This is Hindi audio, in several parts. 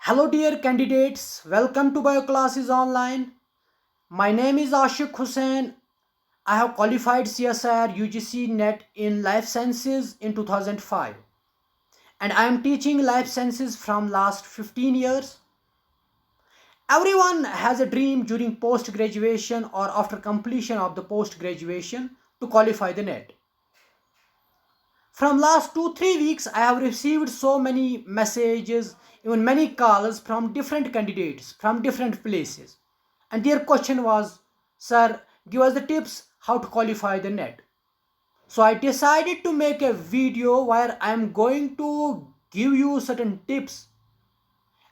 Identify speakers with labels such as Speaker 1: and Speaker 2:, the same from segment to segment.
Speaker 1: Hello dear candidates, welcome to Bioclasses Online. My name is Ashik Hussain. I have qualified CSIR UGC NET in Life Sciences in 2005 and I am teaching Life Sciences from last 15 years. Everyone has a dream during post graduation or after completion of the post graduation to qualify the NET. From last 2-3 weeks, I have received so many messages, even many calls from different candidates from different places. And their question was, sir, give us the tips how to qualify the NET. So I decided to make a video where I am going to give you certain tips.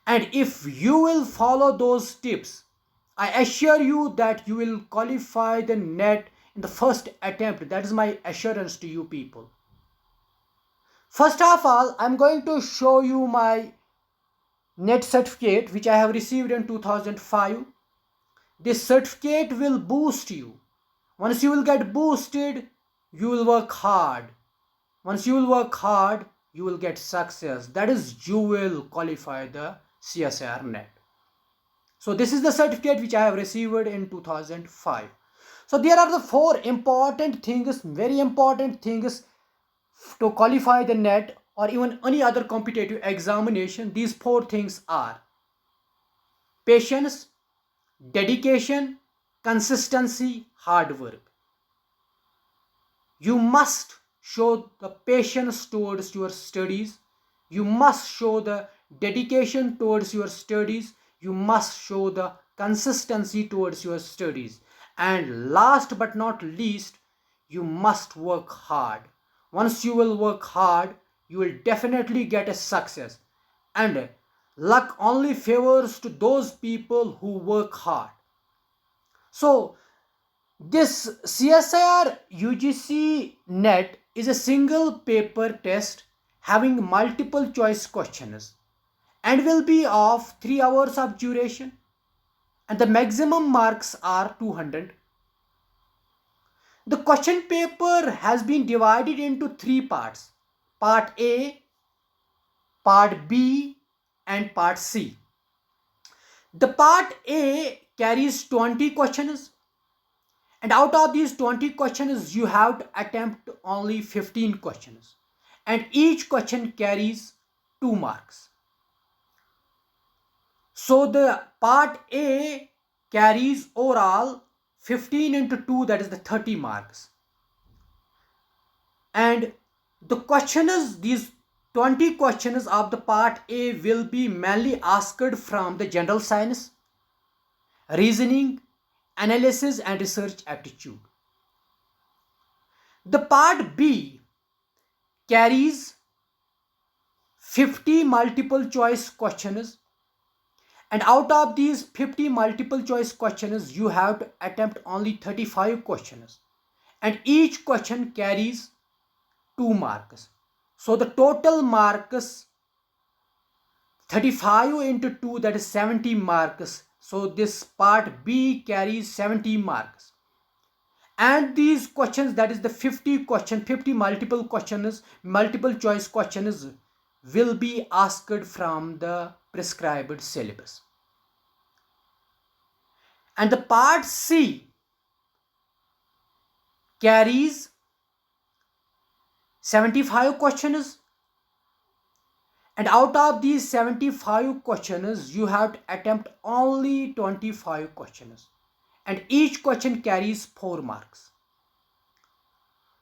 Speaker 1: And if you will follow those tips, I assure you that you will qualify the NET in the first attempt. That is my assurance to you people. First of all, I'm going to show you my NET certificate which I have received in 2005. This certificate will boost you. Once you will get boosted, you will work hard. Once you will work hard, you will get success. That is, you will qualify the CSIR NET. So this is the certificate which I have received in 2005. So there are the four important things, very important things to qualify the NET or even any other competitive examination. These four things are patience, dedication, consistency, hard work. You must show the patience towards your studies. You must show the dedication towards your studies. You must show the consistency towards your studies. And last but not least, you must work hard. Once you will work hard, you will definitely get a success. And luck only favors to those people who work hard. So this CSIR UGC NET is a single paper test having multiple choice questions and will be of 3 hours of duration, and the maximum marks are 200. The question paper has been divided into 3 parts: part A, part B, and part C. The part A carries 20 questions, and out of these 20 questions, you have to attempt only 15 questions, and each question carries 2 marks. So the part A carries overall 15 into 2, that is the 30 marks. And the questions, these 20 questions of the part A will be mainly asked from the general science, reasoning, analysis, and research aptitude. The part B carries 50 multiple choice questions, and out of these 50 multiple choice questions, you have to attempt only 35 questions, and each question carries 2 marks. So the total marks 35 into 2, that is 70 marks. So this part B carries 70 marks. And these questions, that is the 50 multiple questions, multiple choice questions, will be asked from the prescribed syllabus. And the part C carries 75 questions, and out of these 75 questions, you have to attempt only 25 questions, and each question carries 4 marks.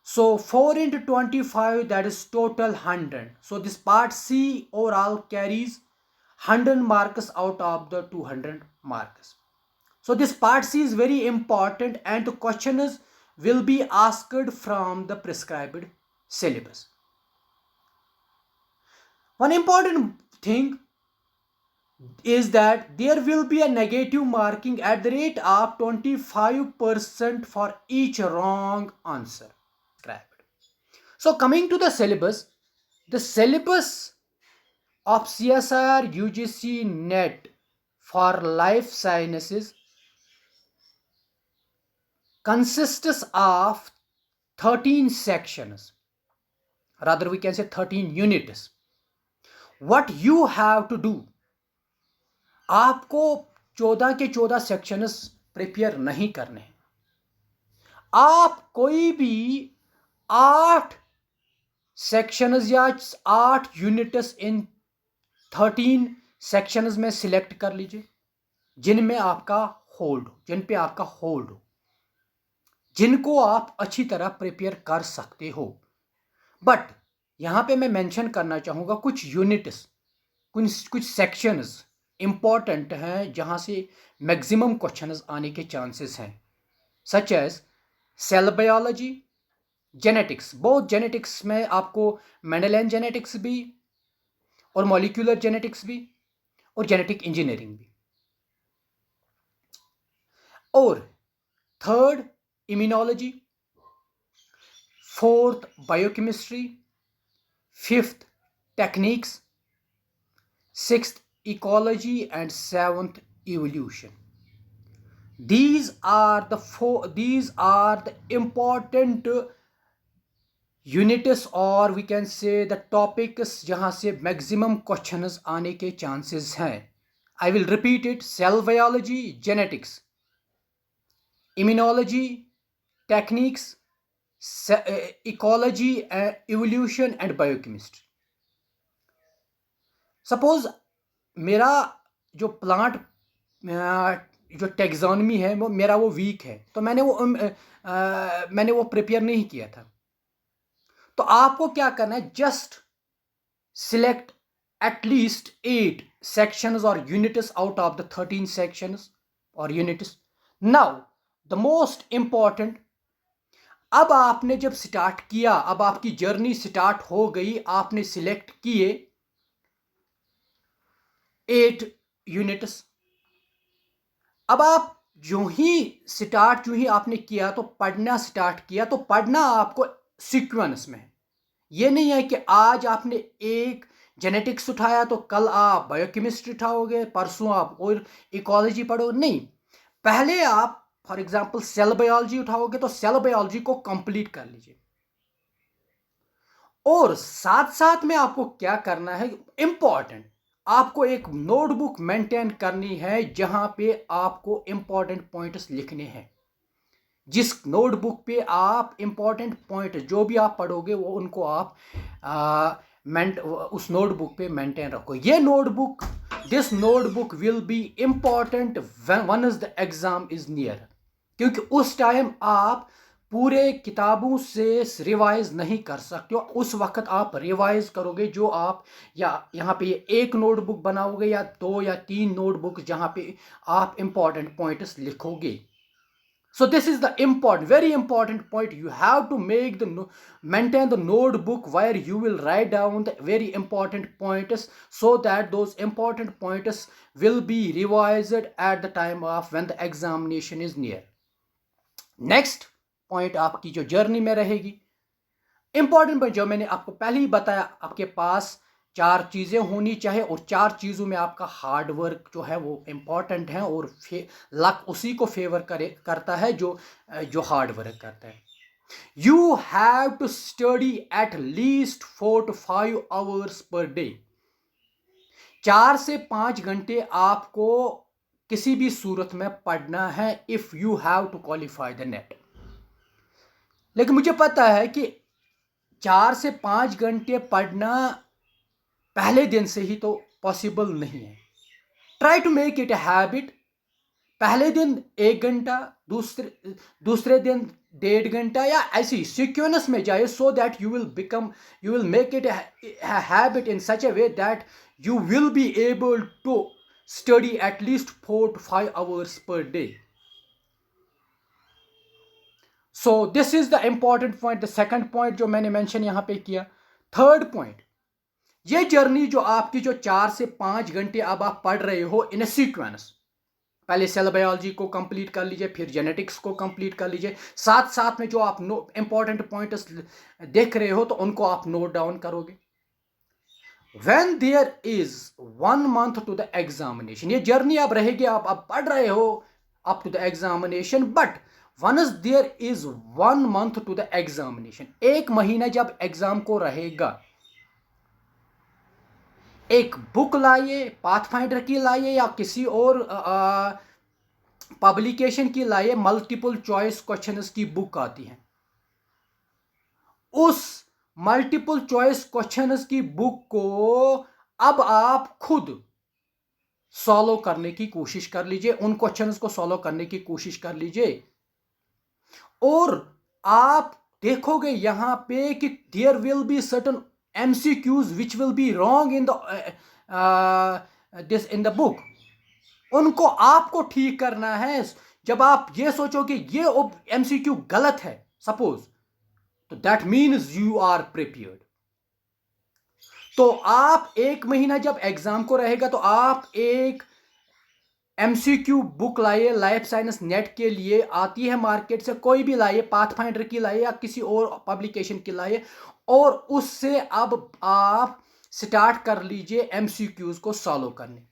Speaker 1: So 4 into 25, that is total 100. So this part C overall carries 100 marks out of the 200 marks. So this part C is very important, and the questions will be asked from the prescribed syllabus. One important thing is that there will be a negative marking at the rate of 25% for each wrong answer. So coming to the syllabus of CSIR UGC NET for life sciences consists of 13 sections, rather we can say 13 units. What you have to do आपको 14 के 14 सेक्शंस प्रिपेयर नहीं करने हैं। आप कोई भी 8 सेक्शंस या 8 यूनिट्स इन 13 सेक्शंस में सिलेक्ट कर लीजिए जिनमें आपका होल्ड हो, जिन पे आपका होल्ड हो, जिनको आप अच्छी तरह प्रिपेयर कर सकते हो। बट यहां पे मैं मेंशन करना चाहूंगा कुछ यूनिट्स, कुछ सेक्शंस इंपॉर्टेंट हैं जहां से मैक्सिमम क्वेश्चंस आने के चांसेस हैं, such as cell biology, genetics. बहुत जेनेटिक्स में आपको मेंडेलियन जेनेटिक्स भी और मॉलिक्यूलर जेनेटिक्स भी और जेनेटिक इंजीनियरिंग भी। और third immunology, fourth biochemistry, fifth techniques, sixth ecology and seventh evolution. These are the important units, or we can say the topics जहां से maximum questions आने के chances हैं. I will repeat it: cell biology, genetics, immunology, techniques, ecology, evolution and biochemistry. Suppose मेरा जो प्लांट जो टेक्सोनमी है वो मेरा वो वीक है, तो मैंने वो प्रिपेयर नहीं किया था। तो आपको क्या करना है, जस्ट सिलेक्ट एटलीस्ट 8 सेक्शंस और units out of the 13 sections और units. Now the most important, अब आपने जब स्टार्ट किया, अब आपकी जर्नी स्टार्ट हो गई, आपने सिलेक्ट किए 8 यूनिट्स। अब आप जो ही आपने किया तो पढ़ना स्टार्ट किया, तो पढ़ना आपको सीक्वेंस में है। ये नहीं है कि आज आपने एक जेनेटिक्स उठाया तो कल आप बायोकेमिस्ट्री उठाओगे, परसों आप और इकोलॉजी पढ़ोगे, नहीं। पहले आप फॉर एग्जांपल सेल बायोलॉजी उठाओगे तो सेल बायोलॉजी को कंप्लीट कर लीजिए। और साथ साथ में आपको क्या करना है, इंपॉर्टेंट, आपको एक नोटबुक मेंटेन करनी है जहां पे आपको इंपॉर्टेंट पॉइंट्स लिखने हैं। जिस नोटबुक पे आप इंपॉर्टेंट पॉइंट जो भी आप पढ़ोगे वो उनको आप उस नोटबुक पे मेंटेन रखो। ये notebook, this notebook will be important once the exam is near, क्योंकि उस टाइम आप पूरे किताबों से रिवाइज नहीं कर सकते हो। उस वक्त आप रिवाइज करोगे जो आप या यहाँ पे एक नोटबुक बनाओगे या 2 या 3 नोटबुक जहाँ पे आप इंपॉर्टेंट पॉइंट्स लिखोगे। So this is the important, very important point. You have to maintain the notebook where you will write down the very important points, so that those important points will be revised at the time of when the examination is near. Next point आपकी जो जर्नी में रहेगी, इंपॉर्टेंट पॉइंट जो मैंने आपको पहले ही बताया, आपके पास 4 चीज़ें होनी चाहिए और 4 चीज़ों में आपका हार्ड वर्क जो है वो इम्पॉर्टेंट है, और लक उसी को फेवर करता है जो हार्ड वर्क करता है। You have to study at least 4 to 5 hours per day. 4 से 5 घंटे आपको किसी भी सूरत में पढ़ना है if you have to qualify the NET. लेकिन मुझे पता है कि 4 से 5 घंटे पढ़ना पहले दिन से ही तो पॉसिबल नहीं है। Try to make it a habit. पहले दिन 1 घंटा, दूसरे दिन 1.5 घंटा, या ऐसी सीक्वेंस में जाए, so that you will make it a habit in such a way that you will be able to study at least 4 to 5 hours per day. So this is the important point, the second point जो मैंने मेंशन यहां पे किया। थर्ड पॉइंट, ये जर्नी जो आपकी जो 4 से 5 घंटे अब आप पढ़ रहे हो इन ए सीक्वेंस, पहले सेल बायोलॉजी को कंप्लीट कर लीजिए, फिर जेनेटिक्स को कंप्लीट कर लीजिए, साथ साथ में जो आप इंपॉर्टेंट पॉइंट्स देख रहे हो तो उनको आप नोट डाउन करोगे। When there is 1 month to the examination, ये जर्नी अब रहेगी, आप पढ़ रहे हो up to the examination, but once there is 1 month to the examination, 1 महीना जब एग्जाम को रहेगा, एक बुक लाइए, पाथफाइंडर की लाइए या किसी और पब्लिकेशन की लाइए, मल्टीपल चॉइस क्वेश्चंस की बुक आती है। उस मल्टीपल चॉइस क्वेश्चंस की बुक को अब आप खुद सॉल्व करने की कोशिश कर लीजिए, उन क्वेश्चंस को सॉल्व करने की कोशिश कर लीजिए, और आप देखोगे यहां पे कि there will be certain MCQs which will be wrong in the book. उनको आपको ठीक करना है। जब आप ये सोचो कि ये MCQ गलत है सपोज, तो that means you are prepared. तो आप एक महीना जब एग्जाम को रहेगा तो आप एक MCQ बुक लाइए, लाइफ साइंस नेट के लिए आती है मार्केट से, कोई भी लाइए, पाथफाइंडर की लाइए या किसी और पब्लिकेशन की लाइए, और उससे अब आप स्टार्ट कर लीजिए MCQs को सॉल्व करने।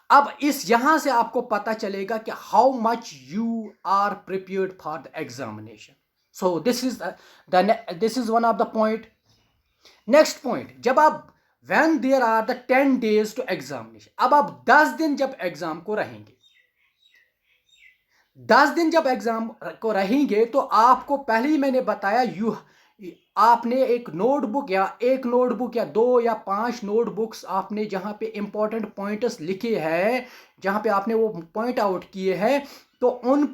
Speaker 1: अब इस यहां से आपको पता चलेगा कि how much you are prepared for the examination. So this is one of the point. Next point, जब आप when there are the 10 days to examination, अब आप 10 दिन जब एग्जाम को रहेंगे, 10 दिन जब एग्जाम को रहेंगे तो आपको पहले ही मैंने बताया आपने एक नोटबुक या 2 या 5 नोटबुक्स आपने जहां पे इंपॉर्टेंट पॉइंट्स लिखे हैं, जहां पे आपने वो पॉइंट आउट किए हैं, तो उन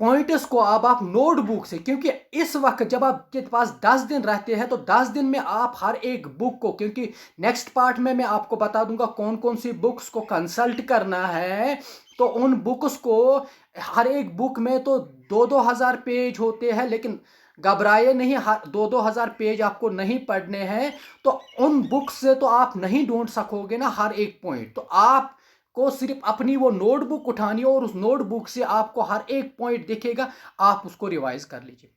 Speaker 1: पॉइंट्स को अब आप नोटबुक से, क्योंकि इस वक्त जब आपके पास 10 दिन रहते हैं तो 10 दिन में आप हर एक बुक को, क्योंकि नेक्स्ट पार्ट में मैं आपको बता दूंगा कौन कौन सी बुक्स को कंसल्ट करना है, तो उन बुक्स को, हर एक बुक में तो 2-2 हज़ार पेज होते हैं, लेकिन घबराए नहीं, 2-2 हज़ार पेज आपको नहीं पढ़ने हैं, तो उन बुक से तो आप नहीं ढूंढ सकोगे ना हर एक पॉइंट, तो आप को सिर्फ अपनी वो नोटबुक उठानी है और उस नोटबुक से आपको हर एक पॉइंट दिखेगा, आप उसको रिवाइज कर लीजिए।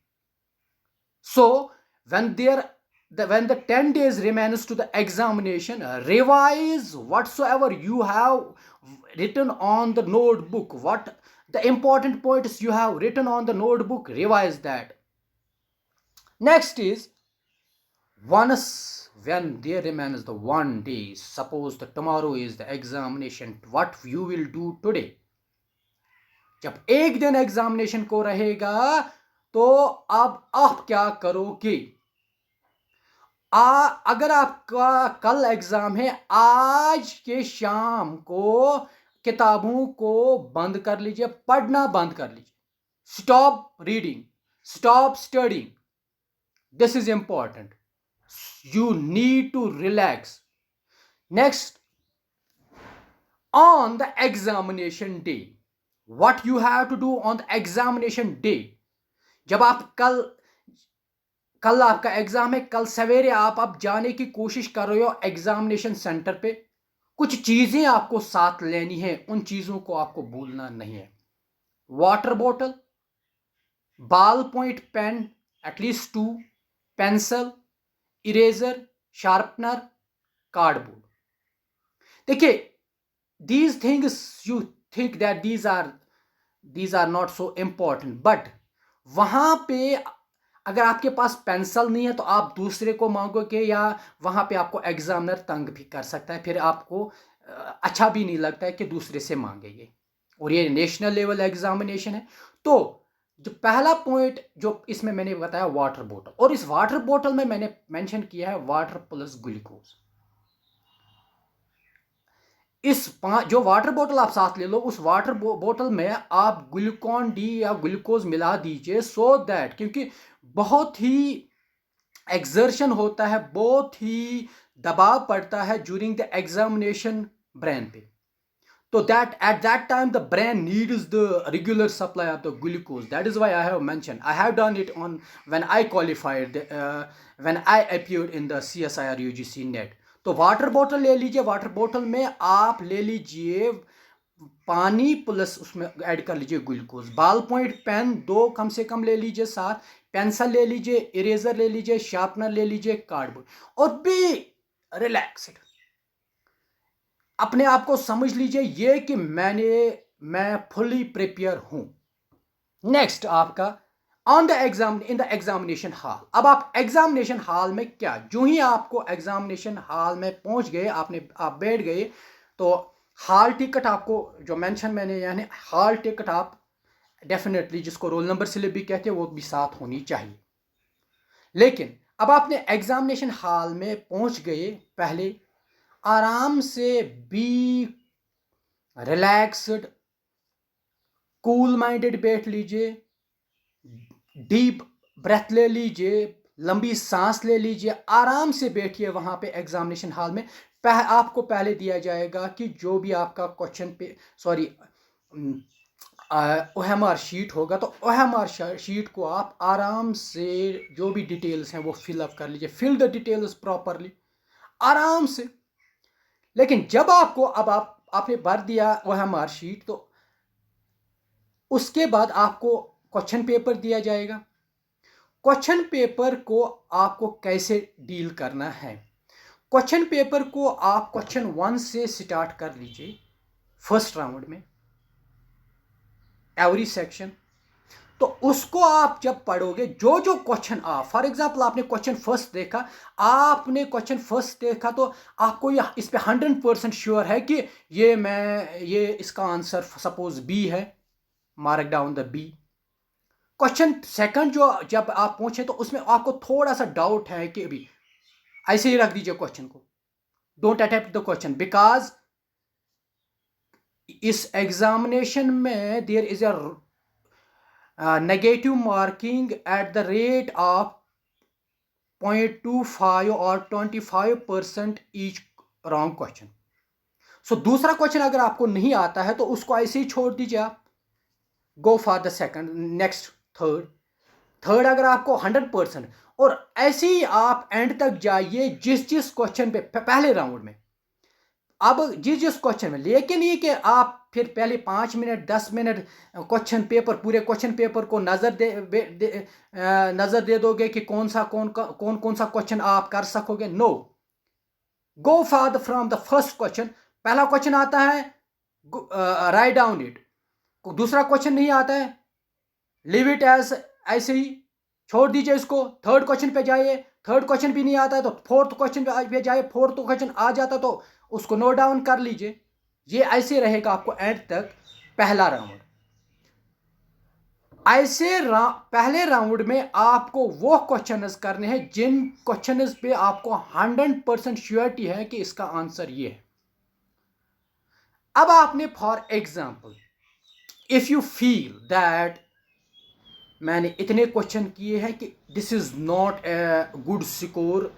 Speaker 1: सो when the 10 days remains to the examination, revise whatsoever you have written on the notebook, what the important points you have written on the notebook, revise that. Next is, once when there remains the 1 day, suppose the tomorrow is the examination, what you will do today? जब एक दिन एग्जामिनेशन को रहेगा तो अब आप क्या करोगे? अगर आपका कल एग्जाम है, आज के शाम को किताबों को बंद कर लीजिए, पढ़ना बंद कर लीजिए, stop reading, stop studying, this is important, you need to relax. Next, on the examination day, what you have to do on the examination day, जब आप कल आपका एग्जाम है, कल सवेरे आप अब जाने की कोशिश कर रहे हो एग्जामिनेशन सेंटर पे, कुछ चीजें आपको साथ लेनी है, उन चीजों को आपको भूलना नहीं है। Water bottle, ball point pen at least 2, pencil, eraser, sharpener, cardboard. देखिए, these things you think that these are not so important, but वहां पे अगर आपके पास पेंसिल नहीं है तो आप दूसरे को मांगोगे, या वहां पे आपको एग्जामिनर तंग भी कर सकता है, फिर आपको अच्छा भी नहीं लगता है कि दूसरे से मांगेंगे, और ये नेशनल लेवल एग्जामिनेशन है। तो जो पहला पॉइंट जो इसमें मैंने बताया, वाटर बोतल, और इस वाटर बोतल में मैंने मेंशन किया है वाटर प्लस ग्लूकोज। जो वाटर बोतल आप साथ ले लो, उस वाटर बोतल में आप ग्लूकॉन डी या ग्लूकोज मिला दीजिए, सो दैट, क्योंकि बहुत ही एक्सर्शन होता है, बहुत ही दबाव पड़ता है ड्यूरिंग द एग्जामिनेशन ब्रेन पे, so that at that time the brain needs the regular supply of the glucose. That is why I have mentioned, I have done it on when I qualified, when I appeared in the CSIR UGC net. तो वाटर बोतल ले लीजिए, वाटर बोतल में आप ले लीजिए पानी प्लस उसमें ऐड कर लीजिए ग्लूकोज, बॉल पॉइंट पेन 2 कम से कम ले लीजिए साथ, पेंसिल ले लीजिए, इरेजर ले लीजिए, शार्पनर ले लीजिए, कार्डबोर्ड, और बी रिलैक्स्ड। अपने आप को समझ लीजिए ये कि मैं फुली प्रिपेयर हूं। नेक्स्ट आपका on the exam in the examination hall. अब आप एग्जामिनेशन हॉल में क्या, जो ही आपको एग्जामिनेशन हॉल में पहुंच गए, आप बैठ गए, तो हॉल टिकट आपको जो मेंशन मैंने, यानी हॉल टिकट आप डेफिनेटली, जिसको रोल नंबर स्लिप भी कहते हैं, वो भी साथ होनी चाहिए। लेकिन अब आपने एग्जामिनेशन हॉल में पहुंच गए, पहले आराम से बी रिलैक्स्ड, कूल माइंडेड बैठ लीजिए, डीप ब्रेथ ले लीजिए, लंबी सांस ले लीजिए, आराम से बैठिए वहां पे एग्जामिनेशन हॉल में। आपको पहले दिया जाएगा कि जो भी आपका क्वेश्चन पे सॉरी OMR शीट होगा, तो OMR शीट को आप आराम से जो भी डिटेल्स हैं वो फिलअप कर लीजिए, फिल द डिटेल्स प्रॉपरली, आराम से। लेकिन जब आपने भर दिया OMR शीट, तो उसके बाद आपको क्वेश्चन पेपर दिया जाएगा। क्वेश्चन पेपर को आपको कैसे डील करना है, क्वेश्चन पेपर को आप क्वेश्चन 1 से स्टार्ट कर लीजिए फर्स्ट राउंड में, एवरी सेक्शन। तो उसको आप जब पढ़ोगे, जो जो क्वेश्चन आप, फॉर एग्जांपल आपने क्वेश्चन फर्स्ट देखा, तो आपको इस पे 100% श्योर है कि ये इसका आंसर सपोज बी है, mark down the B. Question second जो जब आप पहुंचे, तो उसमें आपको थोड़ा सा डाउट है कि अभी ऐसे ही रख दीजिए क्वेश्चन को, don't attempt the question, because इस एग्जामिनेशन में there is a negative marking at the rate of 0.25 और 25% ईच रॉन्ग क्वेश्चन। सो दूसरा क्वेश्चन अगर आपको नहीं आता है, तो उसको ऐसे ही छोड़ दीजिए, आप go for the second, next, third अगर आपको 100%, और ऐसे ही आप एंड तक जाइए जिस जिस क्वेश्चन पे पहले राउंड में, अब जिस क्वेश्चन में। लेकिन ये कि आप फिर पहले 5 मिनट 10 मिनट पूरे क्वेश्चन पेपर को नजर दे दोगे कि कौन कौन सा क्वेश्चन आप कर सकोगे। No, go for from the first question. पहला क्वेश्चन आता है, राइट डाउन इट। दूसरा क्वेश्चन नहीं आता है, लीव इट एज, ऐसे ही छोड़ दीजिए इसको। थर्ड क्वेश्चन पे जाइए, थर्ड क्वेश्चन भी नहीं आता है तो फोर्थ क्वेश्चन पे जाइए, फोर्थ क्वेश्चन आ जाता तो उसको नोट डाउन कर लीजिए। ये ऐसे रहेगा आपको एंड तक पहला राउंड। ऐसे पहले राउंड में आपको वो क्वेश्चंस करने हैं जिन क्वेश्चंस पे आपको 100% श्योरिटी है कि इसका आंसर ये है। अब आपने for example, if you feel that मैंने इतने क्वेश्चन किए हैं कि this is not a good score,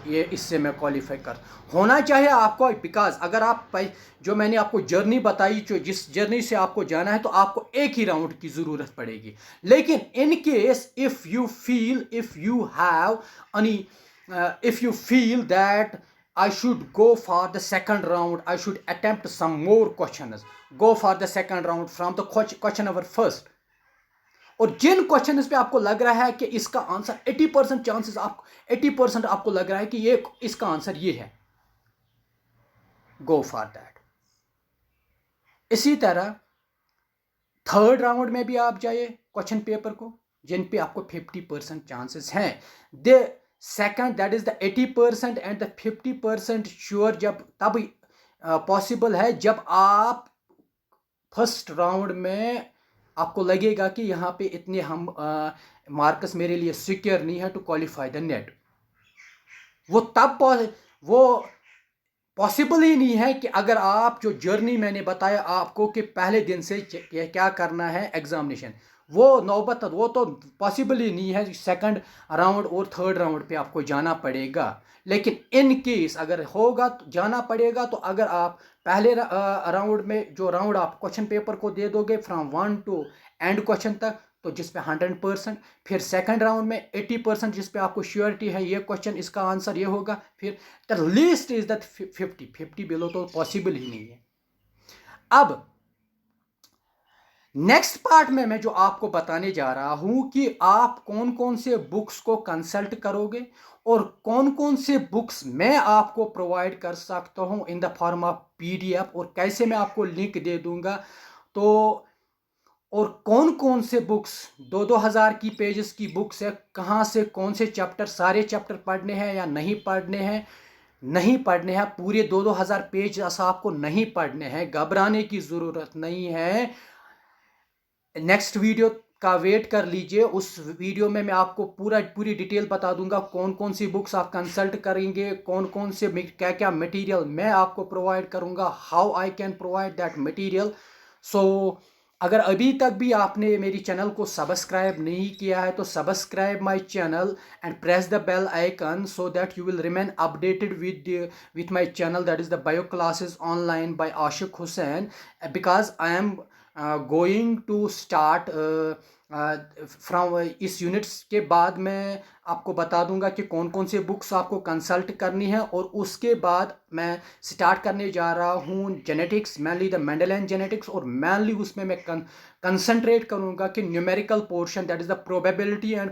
Speaker 1: ये इससे मैं क्वालिफाई कर होना चाहिए आपको, बिकॉज अगर आप जो मैंने आपको जर्नी बताई, जो जिस जर्नी से आपको जाना है, तो आपको एक ही राउंड की ज़रूरत पड़ेगी। लेकिन in case if you feel that I should go for the second round, I should attempt some more questions, go for the second round from the question number first। और जिन क्वेश्चन पे आपको लग रहा है कि इसका आंसर 80% चांसेस, आपको 80% आपको लग रहा है कि ये इसका आंसर ये है, गो फॉर दैट। इसी तरह थर्ड राउंड में भी आप जाइए क्वेश्चन पेपर को जिन पे आपको 50% चांसेस हैं। The second, that is the 80% and the 50% sure जब तब पॉसिबल है जब आप फर्स्ट राउंड में आपको लगेगा कि यहाँ पे इतने हम मार्क्स मेरे लिए सिक्योर नहीं है टू क्वालिफाई द नेट। वो पॉसिबल ही नहीं है कि अगर आप जो जर्नी मैंने बताया आपको कि पहले दिन से क्या करना है एग्जामिनेशन, वो नौबत, वो तो पॉसिबल ही नहीं है। सेकंड राउंड और थर्ड राउंड पे आपको जाना पड़ेगा। लेकिन इन केस अगर होगा तो जाना पड़ेगा। तो अगर आप पहले राउंड में जो राउंड आप क्वेश्चन पेपर को दे दोगे फ्रॉम 1 टू एंड क्वेश्चन तक, तो जिस पे 100%, फिर सेकंड राउंड में 80% जिस पे आपको श्योरिटी है ये क्वेश्चन इसका आंसर ये होगा, फिर the least is that 50 below तो पॉसिबल ही नहीं है। अब नेक्स्ट पार्ट में मैं जो आपको बताने जा रहा हूं कि आप कौन कौन से बुक्स को कंसल्ट करोगे और कौन कौन से बुक्स मैं आपको प्रोवाइड कर सकता हूं in the form of PDF, और कैसे मैं आपको लिंक दे दूंगा। तो और कौन कौन से बुक्स 2-2 हज़ार की पेजेस की बुक्स है, कहाँ से कौन से चैप्टर, सारे चैप्टर पढ़ने हैं या नहीं पढ़ने हैं, नहीं पढ़ने हैं, पूरे 2-2 हज़ार पेज आपको नहीं पढ़ने हैं, घबराने की ज़रूरत नहीं है। नेक्स्ट वीडियो का वेट कर लीजिए, उस वीडियो में मैं आपको पूरी डिटेल बता दूंगा कौन कौन सी बुक्स आप कंसल्ट करेंगे, कौन कौन से क्या क्या मटेरियल मैं आपको प्रोवाइड करूंगा, how I can provide that material. So अगर अभी तक भी आपने मेरी चैनल को सब्सक्राइब नहीं किया है तो subscribe my channel and press the bell icon so that you will remain updated with my channel, that is the bio classes online by Ashik Hussain, because I am going to start from इस यूनिट्स के बाद मैं आपको बता दूंगा कि कौन कौन से बुक्स आपको कंसल्ट करनी है, और उसके बाद मैं स्टार्ट करने जा रहा हूँ genetics, mainly the Mendelian genetics, और मैनली उसमें मैं कंसंट्रेट करूँगा कि numerical portion, that is the probability and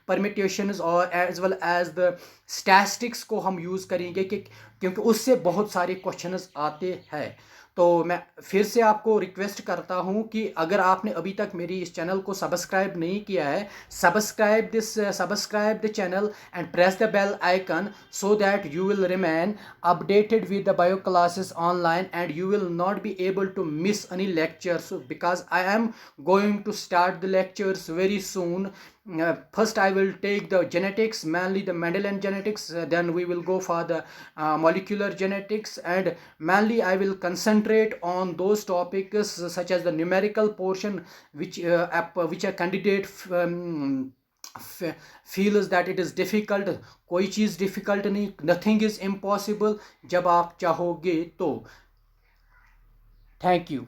Speaker 1: permutations और as well as the statistics को हम यूज़ करेंगे कि क्योंकि उससे बहुत सारे क्वेश्चंस आते हैं। तो मैं फिर से आपको रिक्वेस्ट करता हूं कि अगर आपने अभी तक मेरी इस चैनल को सब्सक्राइब नहीं किया है, subscribe the channel and press the bell icon so that you will remain updated with the bio classes online and you will not be able to miss any lectures because I am going to start the lectures very soon. First I will take the genetics, mainly the Mendelian genetics, then we will go for the molecular genetics, and mainly I will concentrate on those topics such as the numerical portion which a candidate feels that it is difficult. कोई चीज़ difficult नहीं, nothing is impossible जब आप चाहोगे तो। Thank you.